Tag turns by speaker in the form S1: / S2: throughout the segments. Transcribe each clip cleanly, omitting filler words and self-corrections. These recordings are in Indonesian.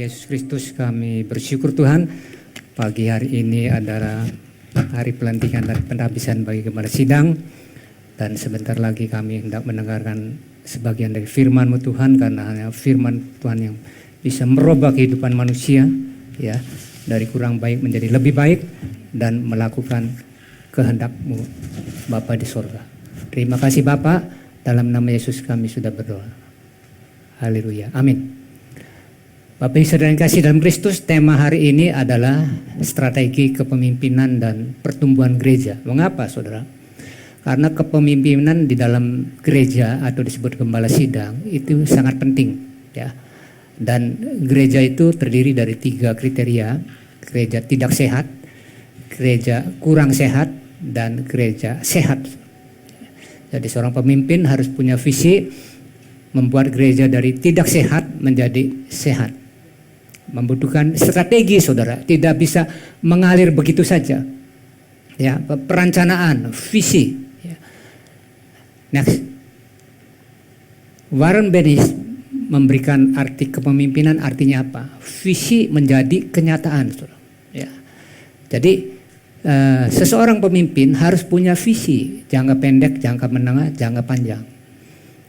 S1: Yesus Kristus, kami bersyukur Tuhan, pagi hari ini adalah hari pelantikan dan penghabisan bagi Gembala Sidang, dan sebentar lagi kami hendak mendengarkan sebagian dari firman-Mu Tuhan, karena hanya firman Tuhan yang bisa merubah kehidupan manusia, ya, dari kurang baik menjadi lebih baik dan melakukan kehendak-Mu Bapa di sorga. Terima kasih Bapa, dalam nama Yesus kami sudah berdoa. Haleluya, amin. Bapak Ibu Saudara yang kasih dalam Kristus, tema hari ini adalah strategi kepemimpinan dan pertumbuhan gereja. Mengapa saudara? Karena kepemimpinan di dalam gereja atau disebut Gembala Sidang itu sangat penting, ya. Dan gereja itu terdiri dari 3 kriteria: gereja tidak sehat, gereja kurang sehat, dan gereja sehat. Jadi seorang pemimpin harus punya visi membuat gereja dari tidak sehat menjadi sehat. Membutuhkan strategi saudara, tidak bisa mengalir begitu saja, ya, perencanaan, visi, ya. Next, Warren Bennis memberikan arti kepemimpinan, artinya apa? Visi menjadi kenyataan saudara, ya. Jadi seseorang pemimpin harus punya visi jangka pendek, jangka menengah, jangka panjang.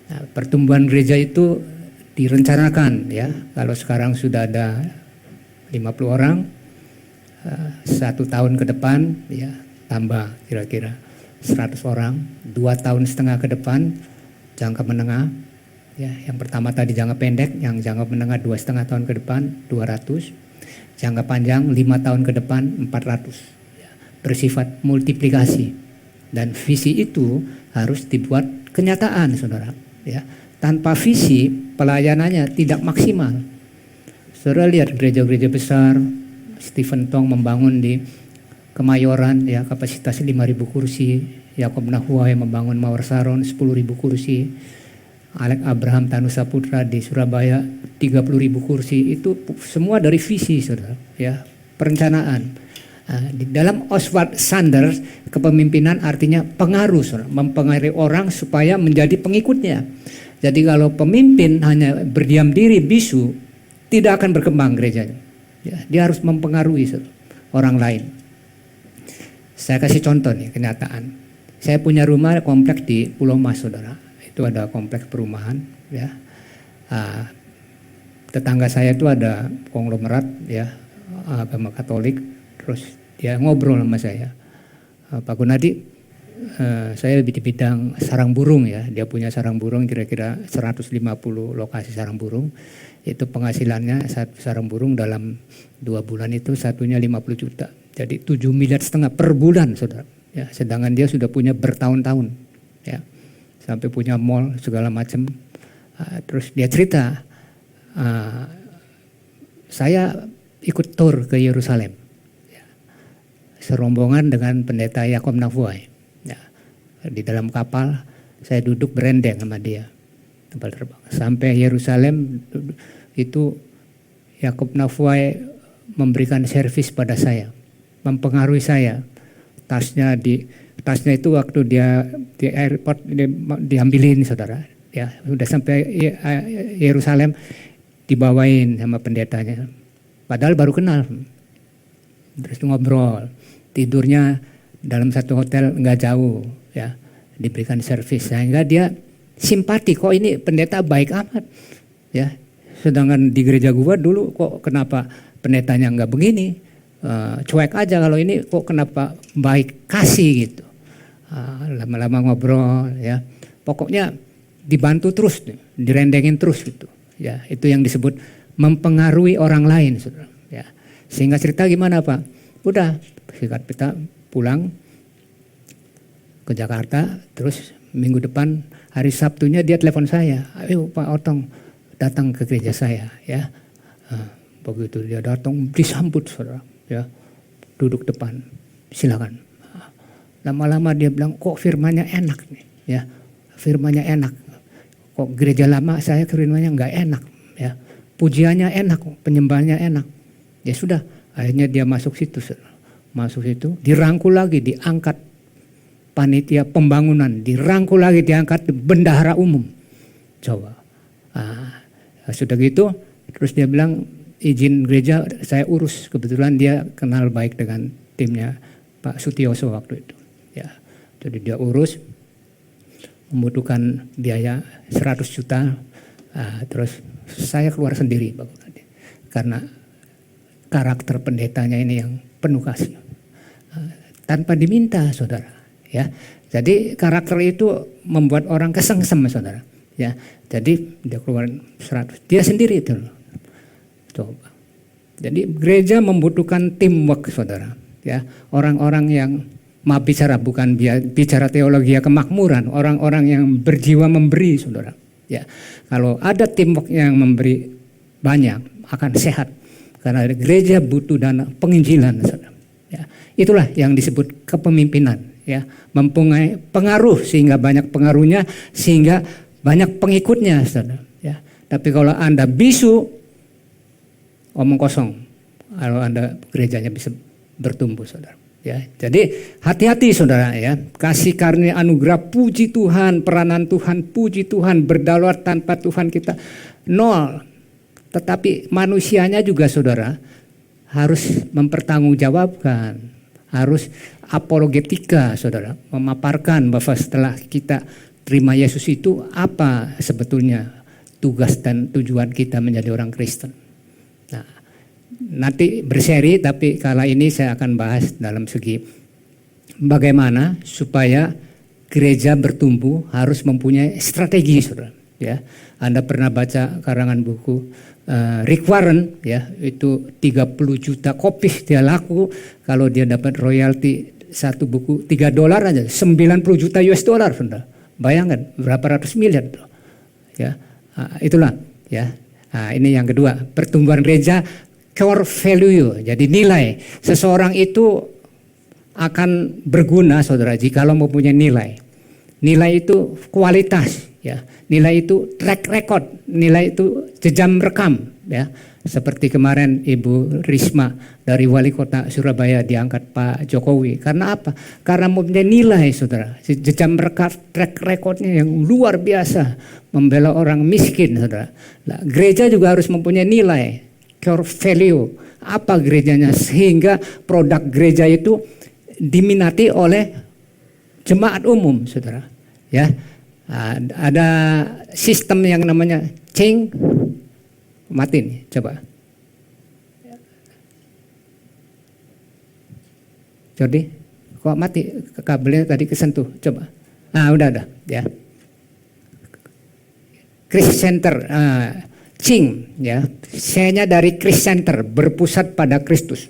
S1: Nah, pertumbuhan gereja itu direncanakan, ya. Kalau sekarang sudah ada 50 orang, 1 tahun ke depan, ya, tambah kira-kira 100 orang, 2,5 tahun ke depan, jangka menengah, ya. Yang pertama tadi jangka pendek, yang jangka menengah 2,5 tahun ke depan 200, jangka panjang 5 tahun ke depan 400, ya. Bersifat multiplikasi, dan visi itu harus dibuat kenyataan saudara, ya. Tanpa visi pelayanannya tidak maksimal. Saudara lihat gereja-gereja besar, Stephen Tong membangun di Kemayoran, ya, kapasitas 5.000 kursi, Yakob Nahuai membangun Mawar Saron 10.000 kursi, Alex Abraham Tanusaputra di Surabaya 30.000 kursi. Itu semua dari visi saudara, ya, perencanaan. Di dalam Oswald Sanders, kepemimpinan artinya pengaruh saudara, mempengaruhi orang supaya menjadi pengikutnya. Jadi kalau pemimpin hanya berdiam diri bisu, tidak akan berkembang gerejanya, ya. Dia harus mempengaruhi orang lain. Saya kasih contoh nih, kenyataan. Saya punya rumah kompleks di Pulau Mas saudara. Itu ada kompleks perumahan, ya. Tetangga saya itu ada konglomerat, ya, agama Katolik. Terus dia ngobrol sama saya, Pak Gunadi, saya di bidang sarang burung, ya. Dia punya sarang burung kira-kira 150 lokasi sarang burung. Itu penghasilannya satu sarang burung dalam 2 bulan itu satunya 50 juta. Jadi 7,5 miliar per bulan saudara, ya. Sedangkan dia sudah punya bertahun-tahun, ya. Sampai punya mall segala macam. Terus dia cerita, saya ikut tour ke Yerusalem, ya. Serombongan dengan pendeta Yakob Nahuai. Di dalam kapal saya duduk berendeng sama dia, kapal terbang sampai Yerusalem. Itu Yakob Nahuai memberikan servis pada saya, mempengaruhi saya. Tasnya itu waktu dia di airport diambilin saudara, ya. Udah sampai Yerusalem dibawain sama pendetanya, padahal baru kenal. Terus ngobrol, tidurnya dalam satu hotel nggak jauh, ya, diberikan servis sehingga dia simpati, kok ini pendeta baik amat, ya. Sedangkan di gereja gua dulu kok kenapa pendetanya nggak begini, cuek aja, kalau ini kok kenapa baik, kasih gitu. Lama-lama ngobrol, ya, pokoknya dibantu terus, direndengin terus gitu, ya. Itu yang disebut mempengaruhi orang lain saudara, ya. Sehingga cerita gimana Pak, udah singkat kita pulang ke Jakarta. Terus minggu depan hari Sabtunya dia telepon saya, ayo Pak Otong datang ke gereja saya, ya. Begitu dia datang disambut saudara, ya, duduk depan, silakan. Lama-lama dia bilang, kok firmannya enak nih, ya, firmannya enak. Kok gereja lama saya firmannya nggak enak, ya, pujiannya enak, penyembahannya enak. Ya sudah, akhirnya dia masuk situ saudara. Masuk situ, dirangkul lagi, diangkat panitia pembangunan, dirangkul lagi, diangkat bendahara umum. Coba, sudah gitu, terus dia bilang, izin gereja saya urus. Kebetulan dia kenal baik dengan timnya Pak Sutioso waktu itu. Ya, jadi dia urus, membutuhkan biaya 100 juta. Terus saya keluar sendiri karena karakter pendetanya ini yang penuh kasih. Tanpa diminta, saudara. Ya, jadi karakter itu membuat orang kesengsem, saudara. Ya, jadi dia keluar 100. Dia sendiri itu. Coba. Jadi gereja membutuhkan teamwork, saudara. Ya, orang-orang yang mau bicara bukan bicara teologi kemakmuran, orang-orang yang berjiwa memberi, saudara. Ya, kalau ada teamwork yang memberi banyak akan sehat. Karena gereja butuh dana penginjilan, saudara. Ya, itulah yang disebut kepemimpinan. Ya, mempunyai pengaruh sehingga banyak pengaruhnya, sehingga banyak pengikutnya, saudara. Ya, tapi kalau Anda bisu, omong kosong. Kalau Anda gerejanya bisa bertumbuh, saudara. Ya, jadi hati-hati, saudara. Ya, kasih karunia anugerah, puji Tuhan, peranan Tuhan, puji Tuhan, berdaulat tanpa Tuhan kita nol. Tetapi manusianya juga, saudara, harus mempertanggungjawabkan, harus apologetika, saudara, memaparkan bahwa setelah kita terima Yesus itu apa sebetulnya tugas dan tujuan kita menjadi orang Kristen. Nah, nanti berseri, tapi kala ini saya akan bahas dalam segi bagaimana supaya gereja bertumbuh harus mempunyai strategi, saudara. Ya, Anda pernah baca karangan buku Rick Warren, ya, itu 30 juta kopi dia laku. Kalau dia dapat royalti satu buku $3 aja, 90 juta US dollar, saudara. Bayangkan berapa ratus miliar, ya. Itulah, ya. Nah, ini yang kedua, pertumbuhan gereja core value, jadi nilai. Seseorang itu akan berguna, saudara, jika lo mempunyai nilai. Nilai itu kualitas, ya. Nilai itu track record, nilai itu jejak rekam, ya. Seperti kemarin Ibu Risma dari Wali Kota Surabaya diangkat Pak Jokowi. Karena apa? Karena mempunyai nilai, saudara. Jejak rekam, track recordnya yang luar biasa, membela orang miskin, saudara. Nah, gereja juga harus mempunyai nilai, core value. Apa gerejanya? Sehingga produk gereja itu diminati oleh jemaat umum, saudara. Ya, ada sistem yang namanya ceng. Mati nih, coba. Jordi, kok mati? Kabelnya tadi kesentuh, coba. Udah, ya. Christ Center, cing, ya. C-nya dari Christ Center, berpusat pada Kristus.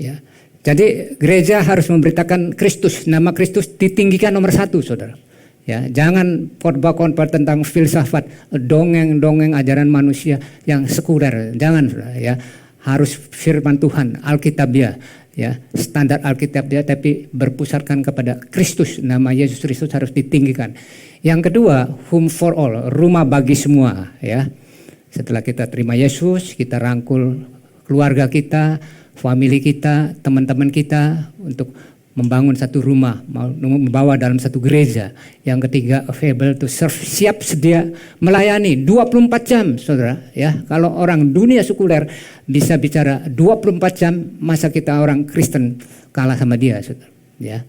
S1: Ya. Jadi gereja harus memberitakan Kristus, nama Kristus ditinggikan nomor 1, saudara. Ya, jangan khotbah-khotbah tentang filsafat, dongeng-dongeng ajaran manusia yang sekuler. Jangan, ya. Harus firman Tuhan, Alkitabiah, ya. Standar Alkitabiah, tapi berpusatkan kepada Kristus. Nama Yesus Kristus harus ditinggikan. Yang kedua, home for all, rumah bagi semua, ya. Setelah kita terima Yesus, kita rangkul keluarga kita, famili kita, teman-teman kita untuk membangun satu rumah, membawa dalam satu gereja. Yang ketiga, available to serve, siap sedia melayani 24 jam, saudara. Ya, kalau orang dunia sekuler bisa bicara 24 jam, masa kita orang Kristen kalah sama dia, saudara. Ya,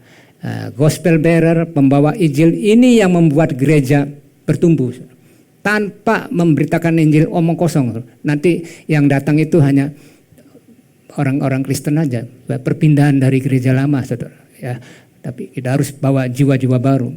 S1: gospel bearer, pembawa Injil, ini yang membuat gereja bertumbuh. Saudara. Tanpa memberitakan Injil omong kosong, nanti yang datang itu hanya orang-orang Kristen aja, perpindahan dari gereja lama, saudara. Ya, tapi kita harus bawa jiwa-jiwa baru.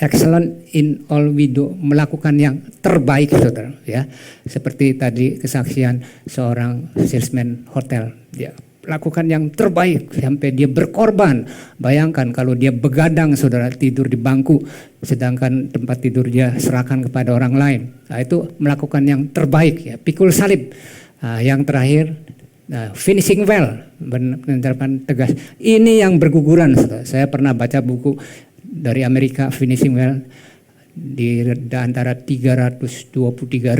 S1: Excellent in all we do, melakukan yang terbaik, saudara. Ya, seperti tadi kesaksian seorang salesman hotel, dia lakukan yang terbaik sampai dia berkorban. Bayangkan kalau dia begadang, saudara, tidur di bangku, sedangkan tempat tidur dia serahkan kepada orang lain. Nah, itu melakukan yang terbaik, ya, pikul salib. Yang terakhir, finishing well, penerapan tegas. Ini yang berguguran, saudara. Saya pernah baca buku dari Amerika, finishing well, di antara 323.000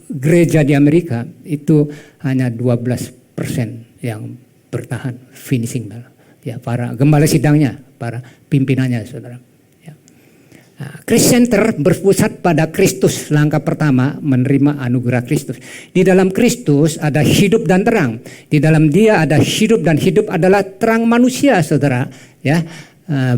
S1: gereja di Amerika itu hanya 12% yang bertahan finishing well. Ya, para gembala sidangnya, para pimpinannya, saudara. Ya. Christ Center berpusat pada Kristus. Langkah pertama menerima anugerah Kristus. Di dalam Kristus ada hidup dan terang. Di dalam Dia ada hidup, dan hidup adalah terang manusia, saudara. Ya,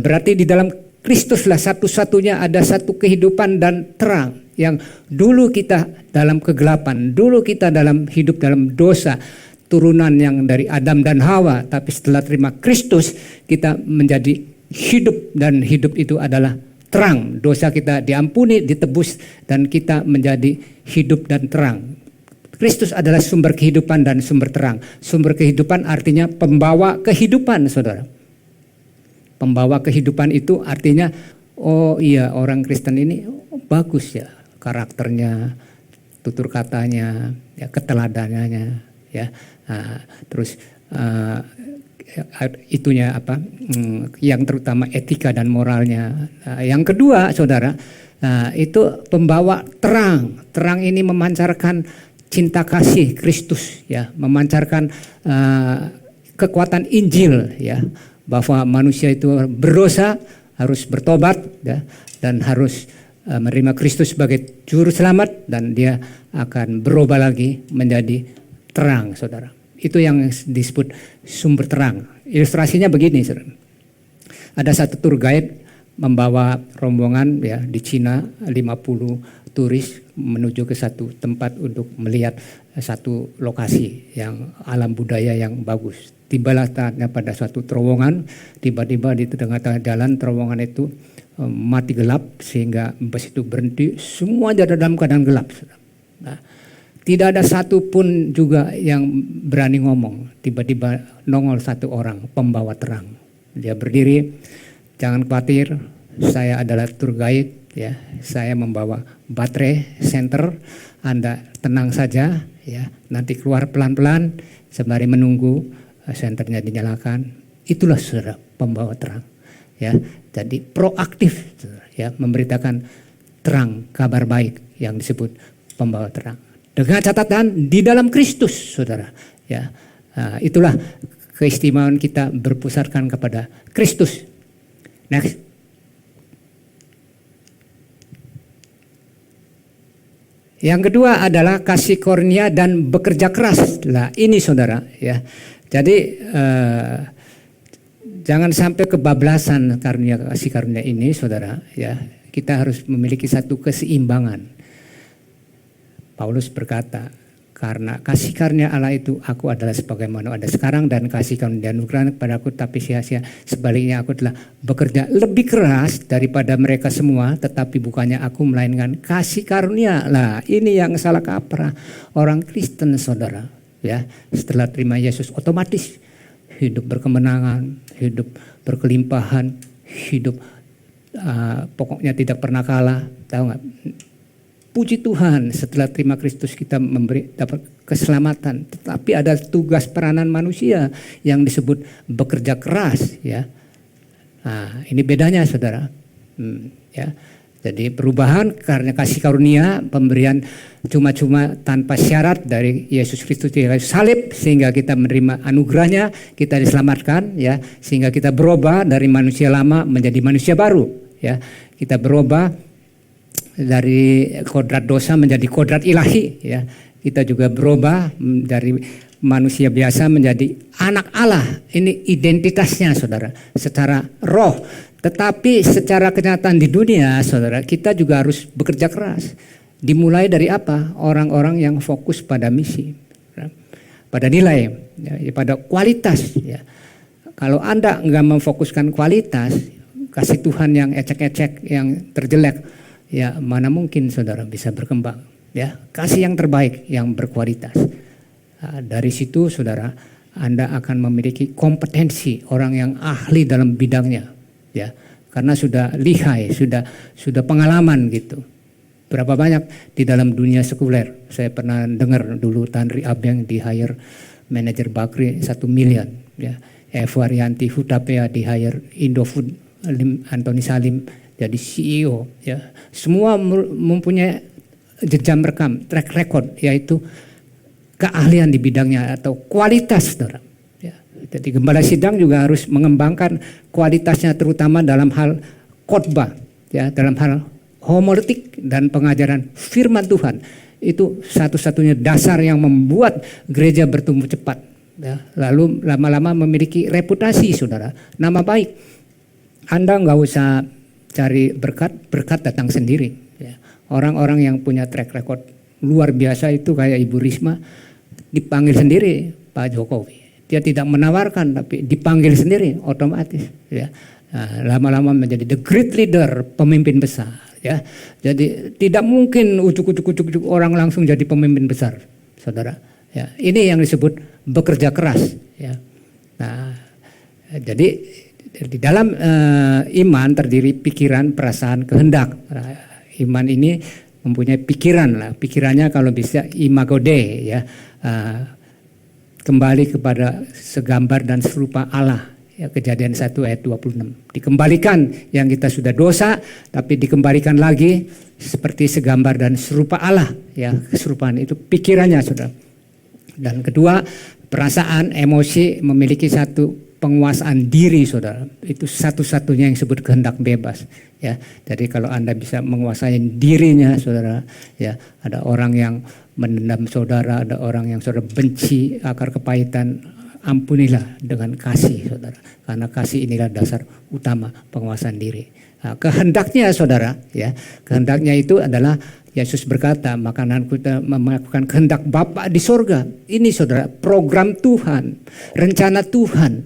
S1: berarti di dalam Kristuslah satu-satunya ada satu kehidupan dan terang. Yang dulu kita dalam kegelapan, dulu kita dalam hidup dalam dosa, turunan yang dari Adam dan Hawa. Tapi setelah terima Kristus, kita menjadi hidup, dan hidup itu adalah terang. Dosa kita diampuni, ditebus, dan kita menjadi hidup dan terang. Kristus adalah sumber kehidupan dan sumber terang. Sumber kehidupan artinya pembawa kehidupan, saudara. Pembawa kehidupan itu artinya, oh iya, orang Kristen ini bagus ya, karakternya, tutur katanya, ya, keteladanannya, ya, terus itunya apa, yang terutama etika dan moralnya. Yang kedua, saudara, itu pembawa terang. Terang ini memancarkan cinta kasih Kristus, ya, memancarkan kekuatan Injil, ya, bahwa manusia itu berdosa, harus bertobat, ya, dan harus menerima Kristus sebagai juru selamat, dan dia akan berubah lagi menjadi terang, saudara. Itu yang disebut sumber terang. Ilustrasinya begini, saudara. Ada satu tour guide membawa rombongan, ya, di Cina, 50 turis menuju ke satu tempat untuk melihat satu lokasi yang alam budaya yang bagus. Tibalah saatnya pada suatu terowongan, tiba-tiba di tengah-tengah jalan terowongan itu mati gelap sehingga bus itu berhenti, semua ada dalam keadaan gelap. Nah, tidak ada satu pun juga yang berani ngomong. Tiba-tiba nongol satu orang, pembawa terang. Dia berdiri, jangan khawatir, saya adalah tour guide, ya, saya membawa baterai senter, Anda tenang saja, ya, nanti keluar pelan-pelan sembari menunggu senternya dinyalakan. Itulah, saudara, pembawa terang, ya. Jadi proaktif, saudara, ya, memberitakan terang, kabar baik yang disebut pembawa terang. Dengan catatan di dalam Kristus, saudara, ya. Itulah keistimewaan kita berpusatkan kepada Kristus. Next. Yang kedua adalah kasih karunia dan bekerja keras. Lah ini, saudara, ya. Jadi jangan sampai kebablasan kasih karunia ini, saudara, ya. Kita harus memiliki satu keseimbangan. Paulus berkata, karena kasih karunia Allah itu, aku adalah sebagaimana ada sekarang, dan kasih karunia anugerah kepadaku tapi sia-sia. Sebaliknya aku telah bekerja lebih keras daripada mereka semua, tetapi bukannya aku, melainkan kasih karunia. Lah ini yang salah kaprah orang Kristen, saudara, ya. Setelah terima Yesus otomatis hidup berkemenangan, hidup berkelimpahan, hidup pokoknya tidak pernah kalah. Tahu nggak? Puji Tuhan, setelah terima Kristus kita dapat keselamatan. Tetapi ada tugas peranan manusia yang disebut bekerja keras, ya. Nah, ini bedanya, saudara. Ya. Jadi perubahan karena kasih karunia, pemberian cuma-cuma tanpa syarat dari Yesus Kristus di kayu salib, sehingga kita menerima anugerahnya, kita diselamatkan, ya, sehingga kita berubah dari manusia lama menjadi manusia baru, ya. Kita berubah dari kodrat dosa menjadi kodrat ilahi, ya. Kita juga berubah dari manusia biasa menjadi anak Allah. Ini identitasnya, saudara, secara roh. Tetapi secara kenyataan di dunia, saudara, kita juga harus bekerja keras. Dimulai dari apa? Orang-orang yang fokus pada misi, pada nilai, ya, pada kualitas, ya. Kalau Anda enggak memfokuskan kualitas, kasih Tuhan yang ecek-ecek, yang terjelek, ya, mana mungkin saudara bisa berkembang, ya. Kasih yang terbaik, yang berkualitas. Nah, dari situ, saudara, Anda akan memiliki kompetensi, orang yang ahli dalam bidangnya, ya, karena sudah lihai, sudah pengalaman gitu. Berapa banyak di dalam dunia sekuler, saya pernah dengar dulu Tanri Abeng di hire manajer Bakri 1 miliar, ya. Eva Rianti Hutapea di hire Indofood, Antoni Salim jadi CEO, ya. Semua mempunyai jejak rekam, track record, yaitu keahlian di bidangnya atau kualitas, saudara. Ya. Jadi gembala sidang juga harus mengembangkan kualitasnya, terutama dalam hal khotbah, ya dalam hal homiletik dan pengajaran firman Tuhan itu satu-satunya dasar yang membuat gereja bertumbuh cepat. Ya, lalu lama-lama memiliki reputasi, saudara, nama baik. Anda nggak usah cari berkat, berkat datang sendiri. Ya. Orang-orang yang punya track record luar biasa itu kayak Ibu Risma, dipanggil sendiri Pak Jokowi. Dia tidak menawarkan, tapi dipanggil sendiri otomatis. Ya. Nah, lama-lama menjadi the great leader, pemimpin besar. Ya. Jadi tidak mungkin ujuk-ujuk orang langsung jadi pemimpin besar, saudara. Ya, ini yang disebut bekerja keras. Ya. Nah, jadi di dalam iman terdiri pikiran, perasaan, kehendak. Nah, iman ini mempunyai pikiran lah. Pikirannya kalau bisa imago Dei, ya, kembali kepada segambar dan serupa Allah. Ya, Kejadian 1 ayat 26. Dikembalikan yang kita sudah dosa, tapi dikembalikan lagi seperti segambar dan serupa Allah. Ya, keserupaan itu pikirannya, saudara. Dan kedua, perasaan, emosi memiliki satu penguasaan diri, saudara. Itu satu-satunya yang disebut kehendak bebas. Ya, jadi kalau Anda bisa menguasai dirinya, saudara, ya, ada orang yang mendendam saudara, ada orang yang saudara benci, akar kepahitan, ampunilah dengan kasih, saudara. Karena kasih inilah dasar utama penguasaan diri. Nah, kehendaknya, saudara, ya, kehendaknya itu adalah Yesus berkata, makanan kita melakukan kehendak Bapa di sorga. Ini, saudara, program Tuhan, rencana Tuhan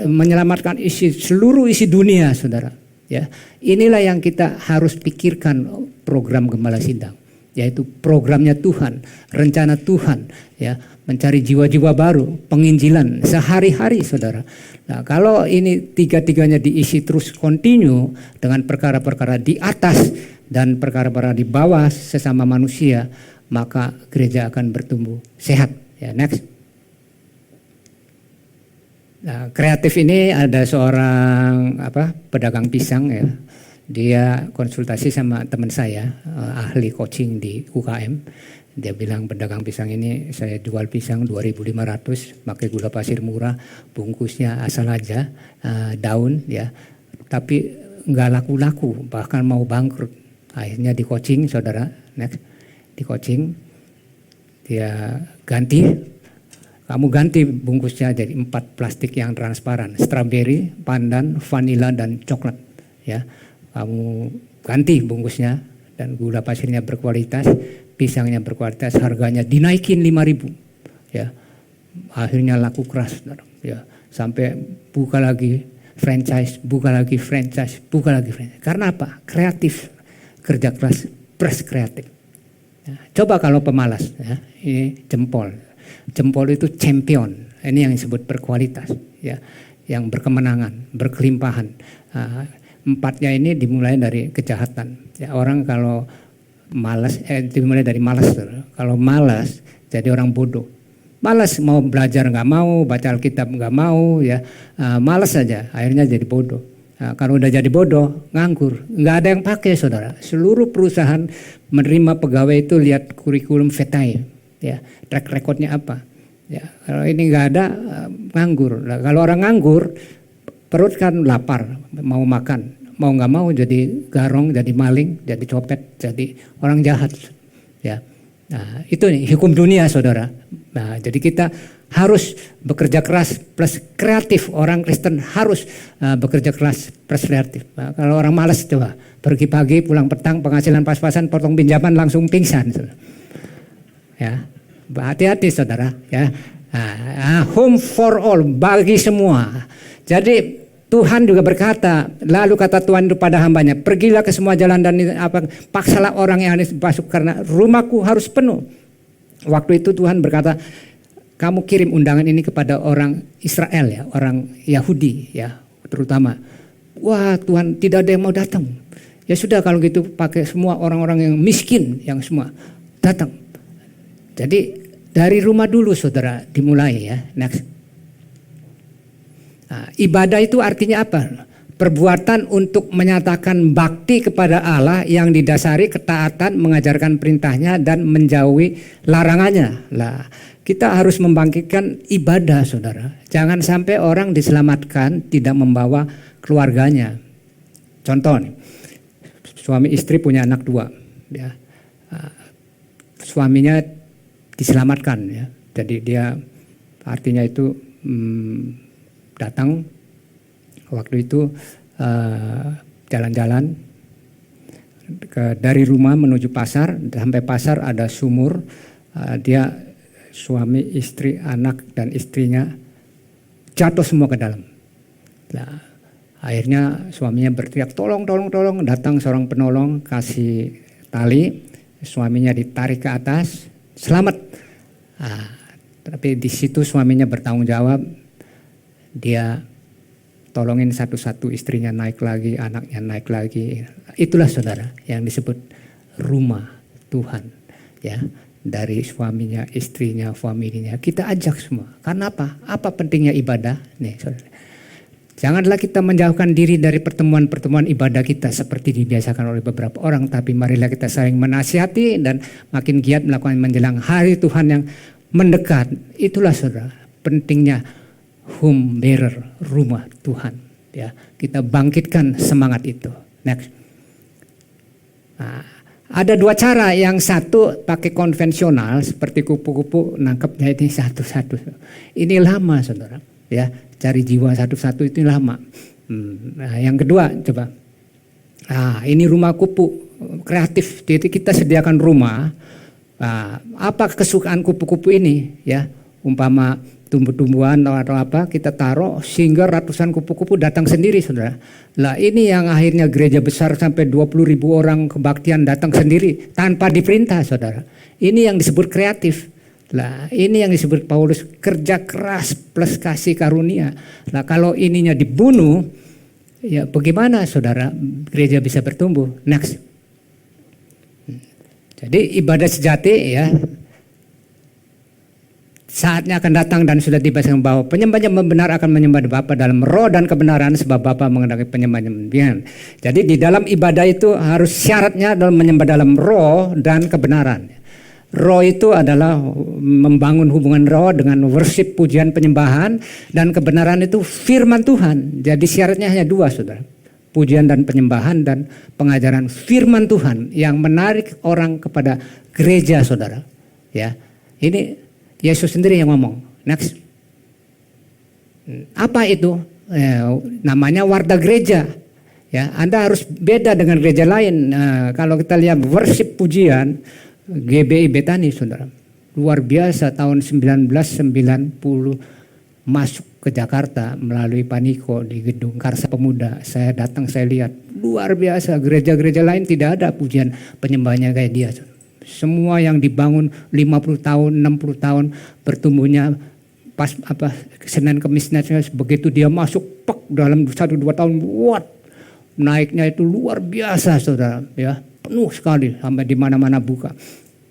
S1: menyelamatkan seluruh isi dunia, saudara. Ya, inilah yang kita harus pikirkan, program Gembala Sidang, yaitu programnya Tuhan, rencana Tuhan, ya, mencari jiwa-jiwa baru, penginjilan sehari-hari, saudara. Nah, kalau ini tiga-tiganya diisi terus kontinu dengan perkara-perkara di atas dan perkara-perkara di bawah sesama manusia, maka gereja akan bertumbuh sehat. Ya, next. Nah, kreatif ini ada seorang pedagang pisang, ya. Dia konsultasi sama teman saya, ahli coaching di UKM. Dia bilang, pedagang pisang ini saya jual pisang 2.500, pakai gula pasir murah, bungkusnya asal aja, daun, ya. Tapi nggak laku-laku, bahkan mau bangkrut. Akhirnya di coaching, saudara, next, di coaching dia ganti, kamu ganti bungkusnya jadi 4 plastik yang transparan, strawberry, pandan, vanila, dan coklat, ya. Kamu ganti bungkusnya dan gula pasirnya berkualitas, pisangnya berkualitas, harganya dinaikin 5.000, ya. Akhirnya laku keras, ya, sampai buka lagi franchise, buka lagi franchise, buka lagi franchise. Karena apa? Kreatif, kerja keras, press kreatif. Ya, coba kalau pemalas, ya, ini jempol. Jempol itu champion. Ini yang disebut berkualitas, ya, yang berkemenangan, berkelimpahan. 4-nya ini dimulai dari kejahatan. Ya, orang kalau malas, dimulai dari malas. Kalau malas jadi orang bodoh. Malas, mau belajar nggak mau, baca Alkitab nggak mau, ya, malas saja. Akhirnya jadi bodoh. Nah, kalau udah jadi bodoh, nganggur, nggak ada yang pakai, saudara. Seluruh perusahaan menerima pegawai itu lihat kurikulum vitae, ya, track recordnya apa. Ya, kalau ini nggak ada, nganggur. Nah, kalau orang nganggur, perut kan lapar, mau makan, mau nggak mau jadi garong, jadi maling, jadi copet, jadi orang jahat, ya. Nah, itu nih hukum dunia, saudara. Nah, jadi kita harus bekerja keras plus kreatif. Orang Kristen harus bekerja keras plus kreatif. Nah, kalau orang malas, coba pergi pagi, pulang petang, penghasilan pas-pasan, potong pinjaman, langsung pingsan, saudara. Ya, hati-hati, saudara. Ya, home for all, bagi semua. Jadi Tuhan juga berkata, lalu kata Tuhan itu pada hambanya, pergilah ke semua jalan dan paksalah orang yang masuk karena rumahku harus penuh. Waktu itu Tuhan berkata, kamu kirim undangan ini kepada orang Israel, ya, orang Yahudi, ya, terutama. Wah, Tuhan, tidak ada yang mau datang. Ya sudah, kalau gitu pakai semua orang-orang yang miskin, yang semua datang. Jadi dari rumah dulu, saudara, dimulai, ya. Next. Nah, ibadah itu artinya apa? Perbuatan untuk menyatakan bakti kepada Allah yang didasari ketaatan, mengajarkan perintahnya dan menjauhi larangannya. Lah, kita harus membangkitkan ibadah, saudara. Jangan sampai orang diselamatkan tidak membawa keluarganya. Contoh nih, suami istri punya anak 2, ya. Suaminya diselamatkan, ya. Jadi dia artinya itu datang waktu itu jalan-jalan dari rumah menuju pasar, sampai pasar ada sumur, dia suami, istri, anak dan istrinya jatuh semua ke dalam. Nah, akhirnya suaminya berteriak, tolong, tolong, tolong. Datang seorang penolong, kasih tali, suaminya ditarik ke atas, selamat. Tapi di situ suaminya bertanggung jawab, dia tolongin satu-satu, istrinya naik lagi, anaknya naik lagi. Itulah saudara yang disebut rumah Tuhan, ya. Dari suaminya, istrinya, familinya, kita ajak semua. Karena apa? Apa pentingnya ibadah? Nih, saudara. Janganlah kita menjauhkan diri dari pertemuan-pertemuan ibadah kita seperti dibiasakan oleh beberapa orang, tapi marilah kita saling menasihati dan makin giat melakukan menjelang hari Tuhan yang mendekat. Itulah saudara pentingnya home bearer, rumah Tuhan, ya. Kita bangkitkan semangat itu. Next. Nah, ada 2 cara. Yang satu pakai konvensional seperti kupu-kupu, nangkepnya ini satu-satu. Ini lama saudara, ya. Cari jiwa satu-satu itu lama. Nah, yang kedua coba. Nah, ini rumah kupu kreatif. Jadi kita sediakan rumah. Nah, apa kesukaan kupu-kupu ini, ya? Umpama tumbuh-tumbuhan atau apa kita taruh sehingga ratusan kupu-kupu datang sendiri, saudara. Lah ini yang akhirnya gereja besar sampai 20.000 orang kebaktian datang sendiri tanpa diperintah, saudara. Ini yang disebut kreatif. Lah ini yang disebut Paulus kerja keras plus kasih karunia. Lah kalau ininya dibunuh, ya bagaimana saudara gereja bisa bertumbuh? Next. Jadi ibadah sejati, ya, saatnya akan datang dan sudah tiba bahwa penyembah yang benar akan menyembah Bapa dalam roh dan kebenaran, sebab Bapa mengendaki penyembah yang benar. Jadi di dalam ibadah itu harus syaratnya adalah menyembah dalam roh dan kebenaran. Roh itu adalah membangun hubungan roh dengan worship, pujian, penyembahan, dan kebenaran itu firman Tuhan. Jadi syaratnya hanya 2, saudara. Pujian dan penyembahan dan pengajaran firman Tuhan yang menarik orang kepada gereja, saudara. Ya, ini Yesus sendiri yang ngomong. Next. Apa itu? Namanya warta gereja. Ya, Anda harus beda dengan gereja lain. Kalau kita lihat worship, pujian GBI Betani, saudara, luar biasa. Tahun 1990 masuk ke Jakarta melalui Paniko di gedung Karsa Pemuda. Saya datang, saya lihat luar biasa. Gereja-gereja lain tidak ada pujian penyembahnya kayak dia. Semua yang dibangun 50 tahun, 60 tahun bertumbuhnya pas Senin Kemis, begitu dia masuk dalam 1-2 tahun, naiknya itu luar biasa, saudara, ya. Penuh sekali sampai di mana-mana buka.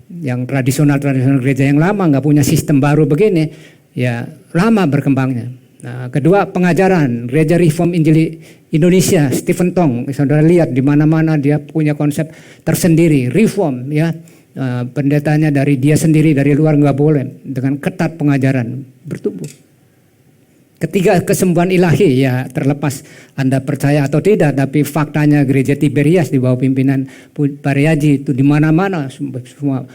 S1: Yang tradisional gereja yang lama nggak punya sistem baru begini, ya lama berkembangnya. Nah, kedua pengajaran gereja Reform Injili Indonesia, Stephen Tong, saudara lihat di mana-mana dia punya konsep tersendiri, reform, ya. Pendetanya dari dia sendiri, dari luar nggak boleh, dengan ketat pengajaran bertumbuh. Ketiga, kesembuhan ilahi, ya terlepas Anda percaya atau tidak, tapi faktanya gereja Tiberias di bawah pimpinan Pariaji itu di mana-mana semua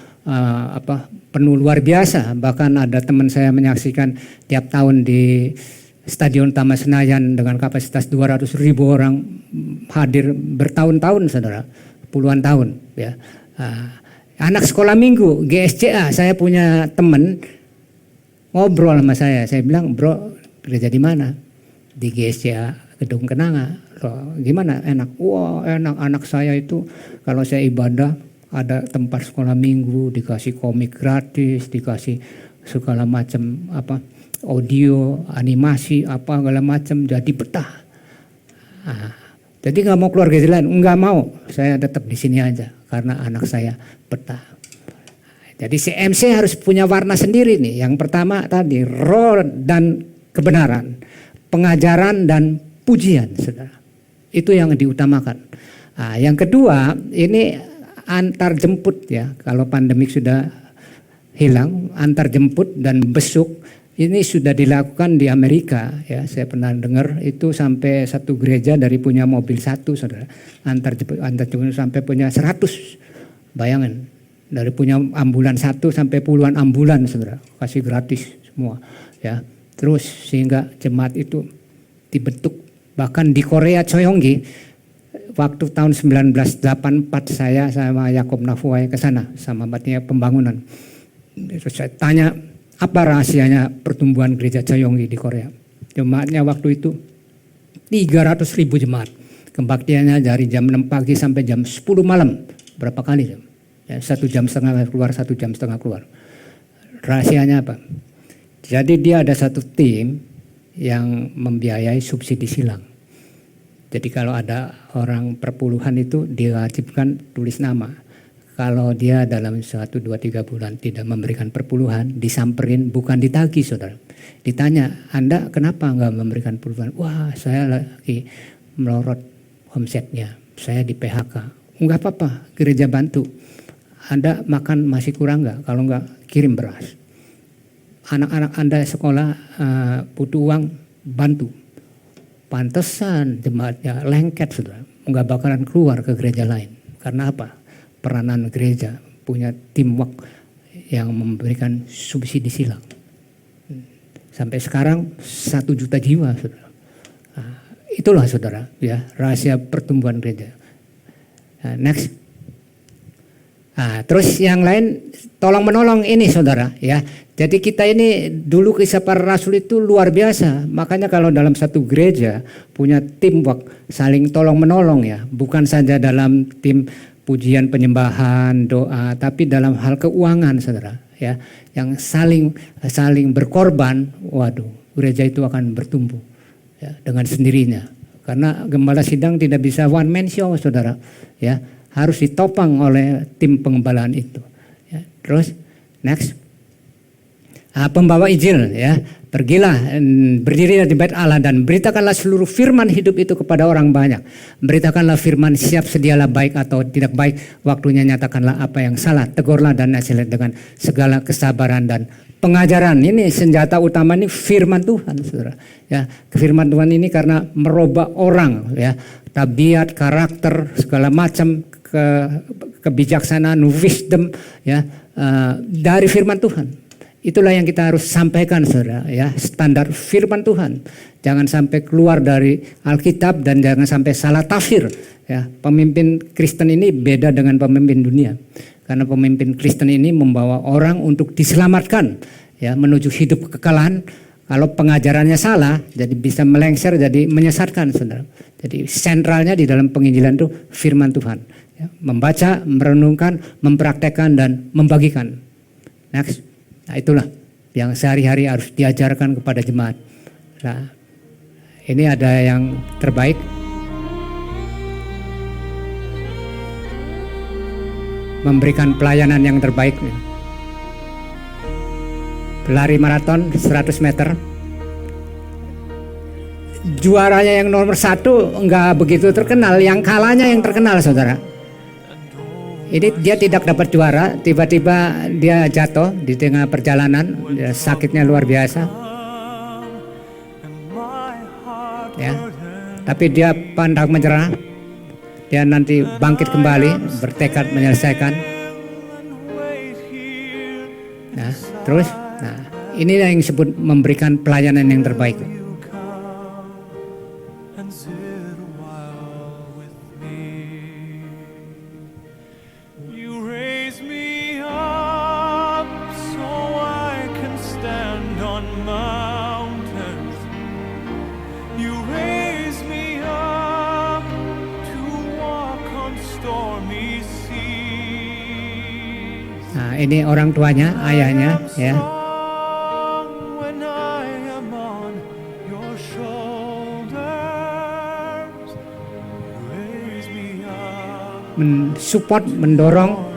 S1: penuh luar biasa. Bahkan ada teman saya menyaksikan tiap tahun di Stadion Utama Senayan dengan kapasitas 200.000 orang hadir bertahun-tahun, saudara, puluhan tahun, ya. Anak sekolah minggu GSCA, saya punya teman ngobrol sama saya bilang, bro, gereja di mana? Di GSCA Gedung Kenanga. Loh, gimana? Enak? Wah, enak. Anak saya itu kalau saya ibadah ada tempat sekolah minggu, dikasih komik gratis, dikasih segala macam audio, animasi, segala macam, jadi betah. Jadi nggak mau keluar gereja lain, nggak mau. Saya tetap di sini aja karena anak saya betah. Jadi CMC harus punya warna sendiri nih. Yang pertama tadi roh dan kebenaran, pengajaran dan pujian, saudara. Itu yang diutamakan. Yang kedua ini antar jemput, ya. Kalau pandemik sudah hilang, antar jemput dan besuk Ini sudah dilakukan di Amerika, ya. Saya pernah dengar itu sampai satu gereja dari punya mobil satu, saudara, antar sampai punya 100. Bayangin, dari punya ambulan satu sampai puluhan ambulan, saudara, kasih gratis semua, ya. Terus sehingga jemaat itu dibentuk. Bahkan di Korea Choyonggi, waktu tahun 1984 saya sama Yakob Nafuai ke sana sama matnya pembangunan. Terus saya tanya, apa rahasianya pertumbuhan gereja Choyonggi di Korea? Jemaatnya waktu itu 300.000 jemaat. Kebaktiannya dari jam 6 pagi sampai jam 10 malam. Berapa kali? Ya, 1 jam setengah keluar, 1 jam setengah keluar. Rahasianya apa? Jadi dia ada satu tim yang membiayai subsidi silang. Jadi kalau ada orang perpuluhan itu diwajibkan tulis nama. Kalau dia dalam 1, 2, 3 bulan tidak memberikan perpuluhan, disamperin, bukan ditagih, saudara. Ditanya, Anda kenapa enggak memberikan perpuluhan? Wah, saya lagi melorot omsetnya, saya di PHK. Enggak apa-apa, gereja bantu. Anda makan masih kurang enggak? Kalau enggak, kirim beras. Anak-anak Anda sekolah butuh uang, bantu. Pantesan jemaatnya lengket, saudara. Enggak bakalan keluar ke gereja lain. Karena apa? Peranan gereja punya teamwork yang memberikan subsidi silang. Sampai sekarang 1 juta jiwa, saudara. Nah, itulah, saudara, ya, rahasia pertumbuhan gereja. Nah, next. Nah, terus yang lain tolong menolong ini, saudara, ya. Jadi kita ini dulu kisah para rasul itu luar biasa. Makanya kalau dalam satu gereja punya teamwork, saling tolong menolong, ya. Bukan saja dalam tim pujian, penyembahan, doa, tapi dalam hal keuangan, saudara, ya, yang saling berkorban, waduh, gereja itu akan bertumbuh, ya, dengan sendirinya. Karena gembala sidang tidak bisa one man show, saudara, ya, harus ditopang oleh tim pengembalaan itu. Ya. Terus next, pembawa Injil, ya. Pergilah, berdirilah di bait Allah dan beritakanlah seluruh firman hidup itu kepada orang banyak. Beritakanlah firman, siap sedialah baik atau tidak baik. Waktunya nyatakanlah apa yang salah. Tegurlah dan nasihat dengan segala kesabaran dan pengajaran. Ini senjata utama, ini firman Tuhan, saudara. Ya, firman Tuhan ini karena merubah orang, ya, tabiat, karakter, segala macam kebijaksanaan, wisdom, ya, dari firman Tuhan. Itulah yang kita harus sampaikan, saudara, ya, standar firman Tuhan. Jangan sampai keluar dari Alkitab dan jangan sampai salah tafsir, ya. Pemimpin Kristen ini beda dengan pemimpin dunia. Karena pemimpin Kristen ini membawa orang untuk diselamatkan, ya, menuju hidup kekekalan. Kalau pengajarannya salah, jadi bisa melengsar, jadi menyesatkan, saudara. Jadi sentralnya di dalam penginjilan itu firman Tuhan, ya. Membaca, merenungkan, mempraktekkan dan membagikan. Next. Nah, itulah yang sehari-hari harus diajarkan kepada jemaat. Nah, ini ada yang terbaik. Memberikan pelayanan yang terbaik. Pelari maraton 100 meter. Juaranya yang nomor 1 enggak begitu terkenal, yang kalahnya yang terkenal, saudara. Ini dia tidak dapat juara, tiba-tiba dia jatuh di tengah perjalanan, sakitnya luar biasa. Ya, tapi dia pantang menyerah. Dia nanti bangkit kembali, bertekad menyelesaikan. Nah, terus, nah, inilah yang disebut memberikan pelayanan yang terbaik. Nah, ini orang tuanya, ayahnya, ya. Mensupport, mendorong.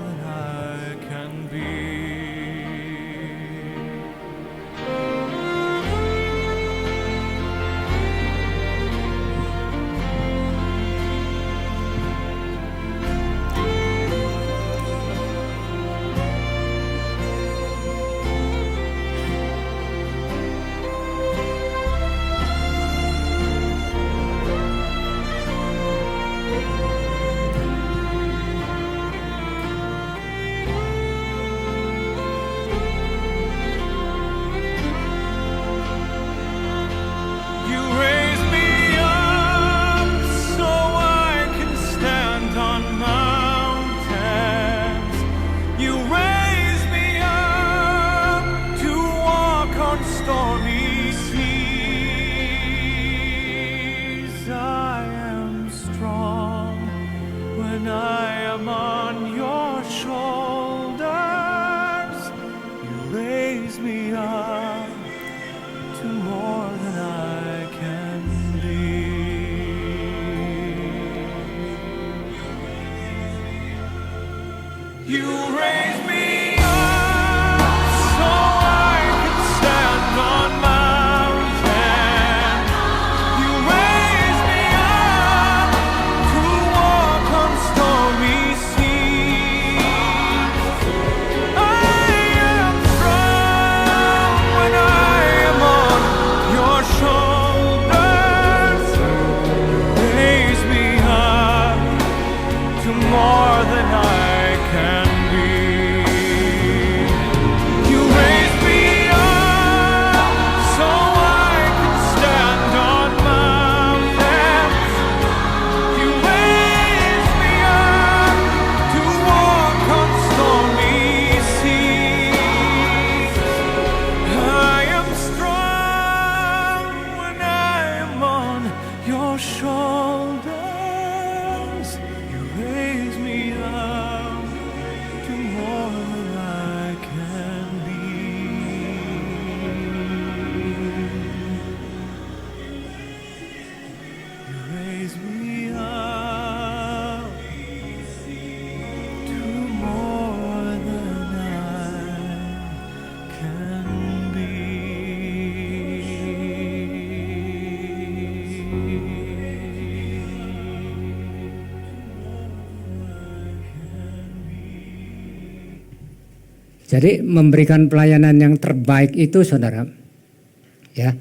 S2: You raise me up so I can stand on mountains. You raise me up to walk on stormy seas. I am strong when I am on your shoulders. Raise me up to more than I can be. You raise me up so I can stand on mountains. You raise me up to walk on stormy seas. I am strong when I am on your shoulders. You raise me up to more than I can be. You raise me up to more than I can be.
S1: Jadi memberikan pelayanan yang terbaik itu saudara, ya,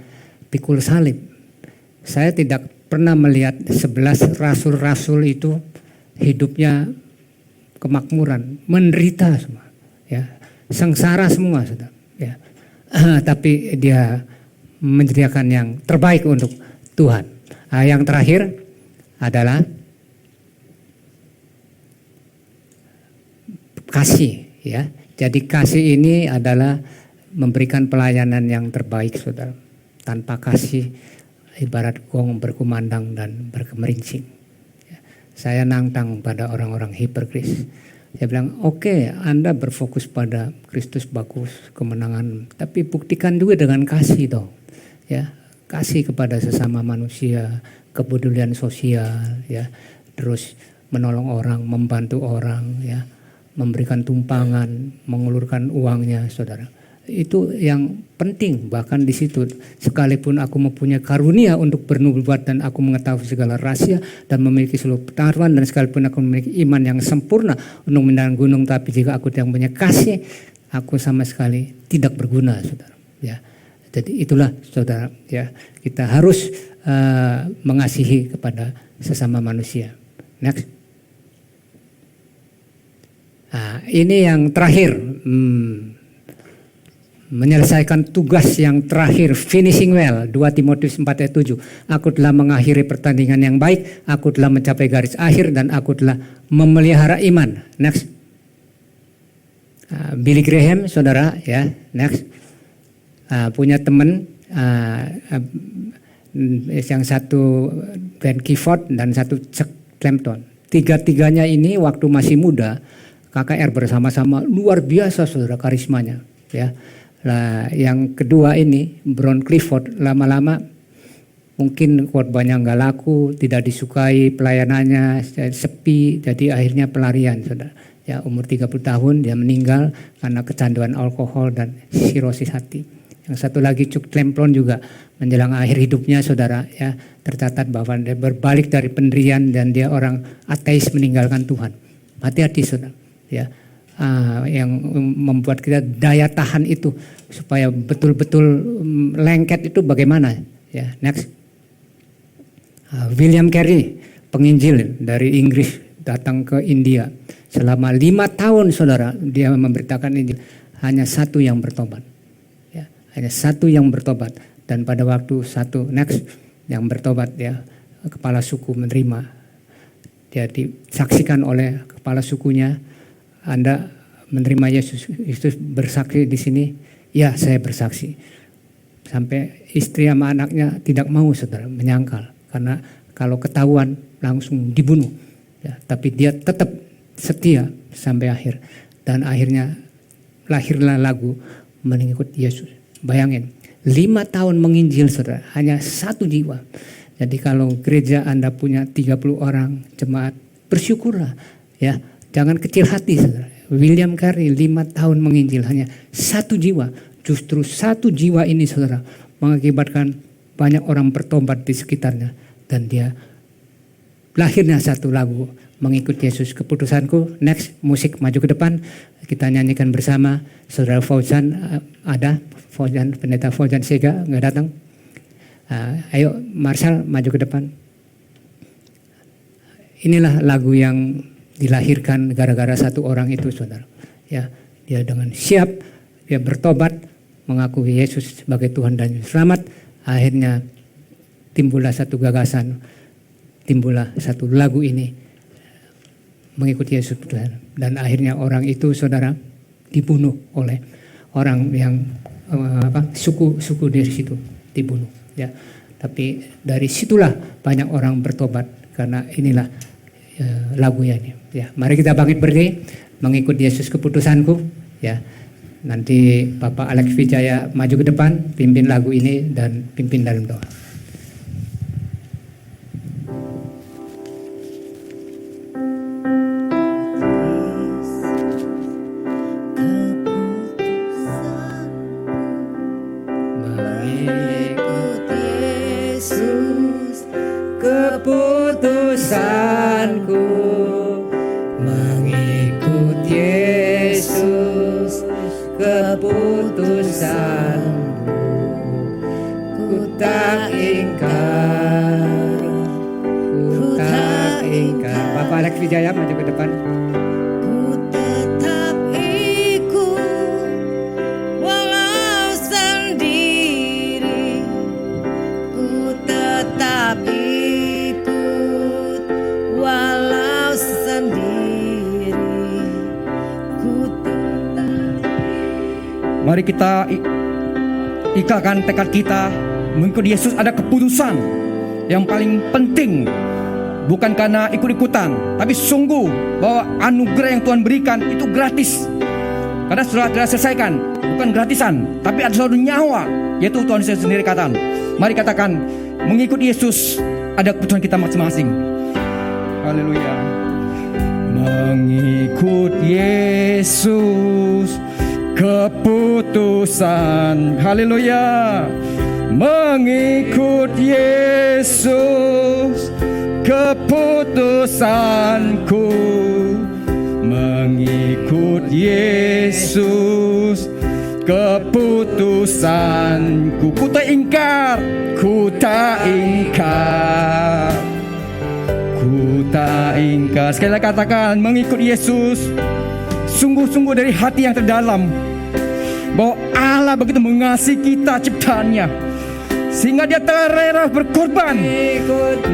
S1: pikul salib. Saya tidak pernah melihat 11 rasul-rasul itu hidupnya kemakmuran, menderita semua, ya, sengsara semua, saudara, ya. Tapi dia menyediakan yang terbaik untuk Tuhan. Yang terakhir adalah kasih, ya. Jadi kasih ini adalah memberikan pelayanan yang terbaik, saudara. Tanpa kasih ibarat gong berkumandang dan berkemerincing. Saya nantang pada orang-orang hipokris. Saya bilang, oke, Anda berfokus pada Kristus bagus, kemenangan, tapi buktikan juga dengan kasih dong. Ya, kasih kepada sesama manusia, kepedulian sosial, ya, terus menolong orang, membantu orang, ya, memberikan tumpangan, mengulurkan uangnya, saudara. Itu yang penting. Bahkan di situ, sekalipun aku mempunyai karunia untuk bernubuat dan aku mengetahui segala rahasia dan memiliki seluruh pengetahuan, dan sekalipun aku memiliki iman yang sempurna untuk menendang gunung, tapi jika aku tidak punya kasih, aku sama sekali tidak berguna, saudara. Ya, jadi itulah, saudara, ya, kita harus mengasihi kepada sesama manusia. Next. Nah, ini yang terakhir, menyelesaikan tugas yang terakhir, finishing well, 2 Timotius 4 ayat 7. Aku telah mengakhiri pertandingan yang baik, aku telah mencapai garis akhir, dan aku telah memelihara iman. Next. Billy Graham, saudara, ya, next. Punya teman, yang satu Ben Clifford dan satu Chuck Clampton. Tiga-tiganya ini waktu masih muda, KKR bersama-sama, luar biasa, saudara, karismanya, ya. Nah, yang kedua ini Brown Clifford, lama-lama mungkin khotbahnya nggak laku, tidak disukai pelayanannya, sepi, jadi akhirnya pelarian, saudara. Ya, umur 30 tahun dia meninggal karena kecanduan alkohol dan sirosis hati. Yang satu lagi Chuck Clampton juga menjelang akhir hidupnya, saudara, ya, tercatat bahwa dia berbalik dari pendirian dan dia orang ateis meninggalkan Tuhan. Hati-hati, saudara. Ya, yang membuat kita daya tahan itu supaya betul-betul lengket itu bagaimana, ya. Next. William Carey, penginjil dari Inggris, datang ke India selama 5 tahun, saudara, dia memberitakan Injil. Hanya satu yang bertobat, ya, hanya satu yang bertobat, dan pada waktu satu next yang bertobat, ya, kepala suku menerima, dia disaksikan oleh kepala sukunya. Anda menerima Yesus, bersaksi di sini, ya, saya bersaksi. Sampai istri sama anaknya tidak mau, saudara, menyangkal, karena kalau ketahuan langsung dibunuh, ya. Tapi dia tetap setia sampai akhir, dan akhirnya lahirlah lagu Mengikut Yesus. Bayangin, 5 tahun menginjil, saudara, hanya satu jiwa. Jadi kalau gereja Anda punya 30 orang jemaat, bersyukurlah, ya. Jangan kecil hati, saudara. William Carey 5 tahun menginjil hanya 1 jiwa. Justru 1 jiwa ini saudara mengakibatkan banyak orang bertobat di sekitarnya. Dan dia lahirnya satu lagu, Mengikut Yesus Keputusanku. Next, musik maju ke depan. Kita nyanyikan bersama. Saudara Fauzan ada. Fauzan, Pendeta Fauzan Sega nggak datang. Ayo Marshall maju ke depan. Inilah lagu yang dilahirkan gara-gara satu orang itu saudara. Ya, dia dengan siap, dia bertobat, mengakui Yesus sebagai Tuhan dan Selamat. Akhirnya timbullah satu gagasan, timbullah satu lagu ini, Mengikut Yesus Tuhan. Dan akhirnya orang itu saudara dibunuh oleh orang yang suku dari situ dibunuh. Ya, tapi dari situlah banyak orang bertobat karena inilah lagunya ini. Ya, mari kita bangkit berdiri, Mengikut Yesus Keputusanku. Ya, nanti Bapak Alex Wijaya maju ke depan, pimpin lagu ini dan pimpin dalam doa. Keputusanku, mengikut Yesus keputusanku, ku tak ingkar, ku tak ingkar. Bapak Alex Wijaya maju ke depan.
S3: Ku tetap ikut walau sendiri, ku tetap ikut walau sendiri, ku tetap.
S4: Mari kita ikatkan tekad kita. Mengikut Yesus ada keputusan yang paling penting. Bukan karena ikut-ikutan, tapi sungguh bahwa anugerah yang Tuhan berikan itu gratis. Karena sudah selesaikan, bukan gratisan, tapi ada suatu nyawa, yaitu Tuhan sendiri katakan. Mari katakan, mengikut Yesus ada keputusan kita masing-masing. Haleluya. Mengikut Yesus keputusan. Haleluya. Mengikut Yesus keputusanku, mengikut Yesus keputusanku. Ku tak ingkar, ku tak ingkar, ku tak ingkar. Sekali lagi katakan, mengikut Yesus sungguh-sungguh dari hati yang terdalam, bahwa Allah begitu mengasihi kita ciptaannya, sehingga dia telah rela berkorban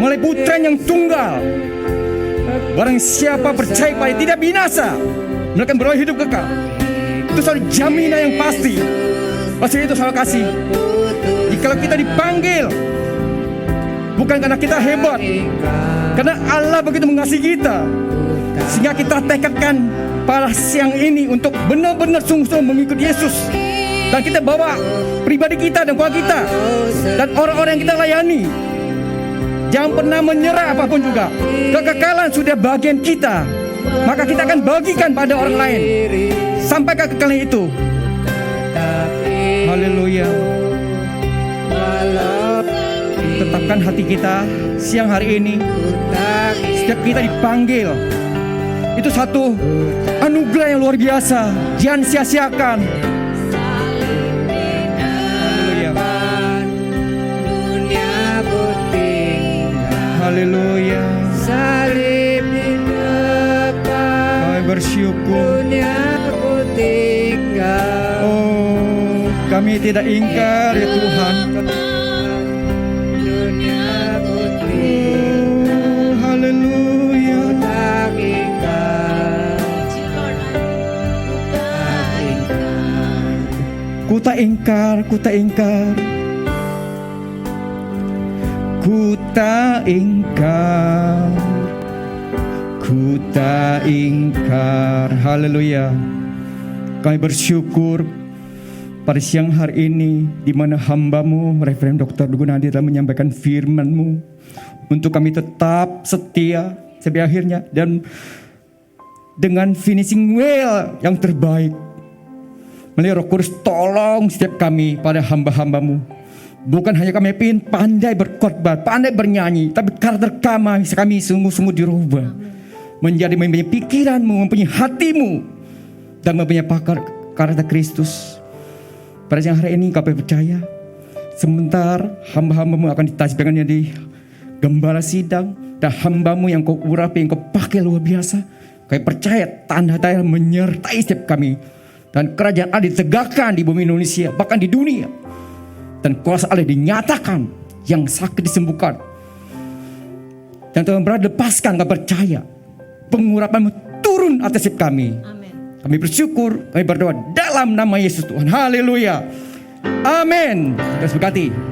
S4: mulai putra yang tunggal. Barang siapa percaya pada tidak binasa, mereka beroleh hidup kekal. Itu satu jaminan yang pasti. Pasti itu salah kasih. Jika kita dipanggil, bukan karena kita hebat, karena Allah begitu mengasihi kita, sehingga kita tekadkan pada siang ini untuk benar-benar sungguh-sungguh mengikut Yesus. Dan kita bawa pribadi kita dan keluarga kita dan orang-orang yang kita layani. Jangan pernah menyerah apapun juga. Kekekalan sudah bagian kita, maka kita akan bagikan pada orang lain sampai kekekalan itu. Haleluya. Tetapkan hati kita siang hari ini. Setiap kita dipanggil, itu satu anugerah yang luar biasa. Jangan sia-siakan. Haleluya.
S1: Salib di depan,
S4: Kami bersyukur.
S1: dunia ku tinggal.
S4: Oh, kami tidak ingkar ya Tuhan.
S1: Dunia ku tinggal.
S4: Oh, haleluya.
S1: Tak ingkar,
S4: Ku tak ingkar, ku tak ingkar. Ku tak ingkar, ku tak ingkar. Haleluya. Kami bersyukur pada siang hari ini, di mana hamba-Mu Reverend Dr. Gunadi telah menyampaikan firman-Mu untuk kami tetap setia sampai akhirnya, dan dengan finishing well yang terbaik. Melalui Roh Kudus, tolong setiap kami pada hamba-hambamu. Bukan hanya kami ingin pandai berkhotbah, pandai bernyanyi, tapi karakter kami sungguh-sungguh dirubah. Menjadi mempunyai pikiranmu, mempunyai hatimu, dan mempunyai karakter Kristus. Pada siang hari ini kami percaya, sebentar hamba-hambamu akan ditasbihkan di gembala sidang, dan hambamu yang kau urapi, yang kau pakai luar biasa. Kami percaya tanda-tanda menyertai setiap kami, dan kerajaan Allah ditegakkan di bumi Indonesia, bahkan di dunia. Dan kuasa Allah dinyatakan, yang sakit disembuhkan. Dan Tuhan berada lepaskan, kami percaya pengurapanmu turun atas setiap kami.
S3: Amin.
S4: Kami bersyukur, kami berdoa dalam nama Yesus Tuhan. Haleluya. Amin. Terus berkati.